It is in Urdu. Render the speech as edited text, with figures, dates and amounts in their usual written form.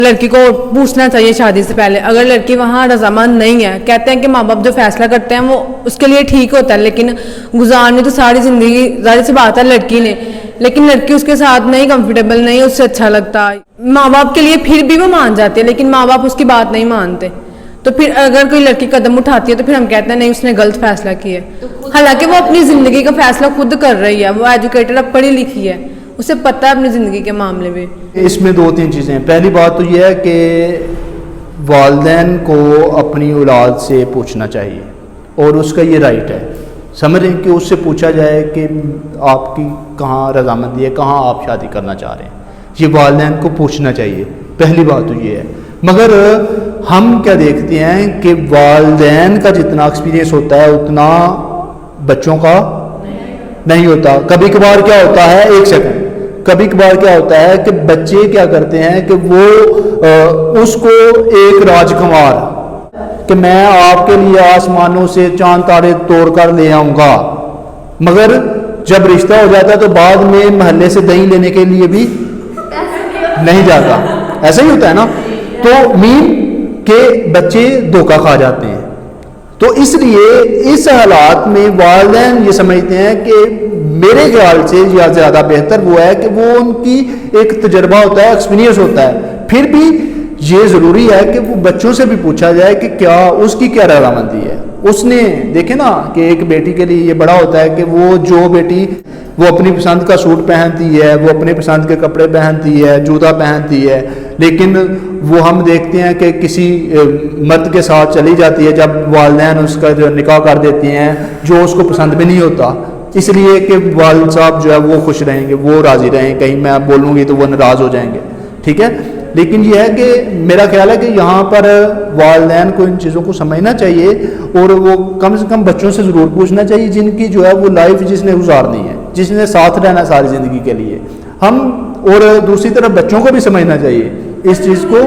لڑکی کو پوچھنا چاہیے شادی سے پہلے. اگر لڑکی وہاں رضامند نہیں ہے, کہتے ہیں کہ ماں باپ جو فیصلہ کرتے ہیں وہ اس کے لیے ٹھیک ہوتا ہے, لیکن گزارنی تو ساری زندگی ظاہر سی بات ہے لڑکی نے, لیکن لڑکی اس کے ساتھ نہیں کمفرٹیبل, نہیں اس سے اچھا لگتا. ماں باپ کے لیے پھر بھی وہ مان جاتی ہے, لیکن ماں باپ اس کی بات نہیں مانتے. تو پھر اگر کوئی لڑکی قدم اٹھاتی ہے تو پھر ہم کہتے ہیں نہیں اس نے غلط فیصلہ کیا ہے, حالانکہ وہ اپنی زندگی کا فیصلہ خود کر رہی ہے. وہ ایجوکیٹڈ ہے, پڑھی لکھی ہے, اسے پتہ ہے اپنی زندگی کے معاملے میں. اس میں دو تین چیزیں ہیں. پہلی بات تو یہ ہے کہ والدین کو اپنی اولاد سے پوچھنا چاہیے, اور اس کا یہ رائٹ ہے. سمجھ رہے ہیں کہ اس سے پوچھا جائے کہ آپ کی کہاں رضامندی ہے, کہاں آپ شادی کرنا چاہ رہے ہیں, یہ والدین کو پوچھنا چاہیے. پہلی بات تو یہ ہے. مگر ہم کیا دیکھتے ہیں کہ والدین کا جتنا ایکسپیرینس ہوتا ہے اتنا بچوں کا نہیں ہوتا. کبھی کبھار کیا ہوتا ہے, ایک سیکنڈ, کبھی کبھار کیا ہوتا ہے کہ بچے کیا کرتے ہیں کہ وہ اس کو ایک راجکمار کہ میں آپ کے لیے آسمانوں سے چاند تارے توڑ کر لے آؤں گا, مگر جب رشتہ ہو جاتا ہے تو بعد میں محلے سے دہی لینے کے لیے بھی نہیں جاتا. ایسا ہی ہوتا ہے نا. تو مین کہ بچے دھوکہ کھا جاتے ہیں. تو اس لیے اس حالات میں والدین یہ سمجھتے ہیں کہ میرے خیال سے یا زیادہ بہتر وہ ہے کہ وہ ان کی ایک تجربہ ہوتا ہے, ایکسپیرینس ہوتا ہے. پھر بھی یہ ضروری ہے کہ وہ بچوں سے بھی پوچھا جائے کہ کیا اس کی کیا رضامندی ہے. اس نے دیکھے نا کہ ایک بیٹی کے لیے یہ بڑا ہوتا ہے کہ وہ جو بیٹی وہ اپنی پسند کا سوٹ پہنتی ہے, وہ اپنی پسند کے کپڑے پہنتی ہے, جوتا پہنتی ہے, لیکن وہ ہم دیکھتے ہیں کہ کسی مرد کے ساتھ چلی جاتی ہے جب والدین اس کا جو نکاح کر دیتے ہیں جو اس کو پسند بھی نہیں ہوتا, اس لیے کہ والد صاحب جو ہے وہ خوش رہیں گے, وہ راضی رہیں, کہیں میں بولوں گی تو وہ ناراض ہو جائیں گے. ٹھیک ہے. لیکن یہ ہے کہ میرا خیال ہے کہ یہاں پر والدین کو ان چیزوں کو سمجھنا چاہیے, اور وہ کم سے کم بچوں سے ضرور پوچھنا چاہیے جن کی جو ہے وہ لائف جس نے گزارنی ہے, جس نے ساتھ رہنا ساری زندگی کے لیے. ہم اور دوسری طرف بچوں کو بھی سمجھنا چاہیے اس چیز کو.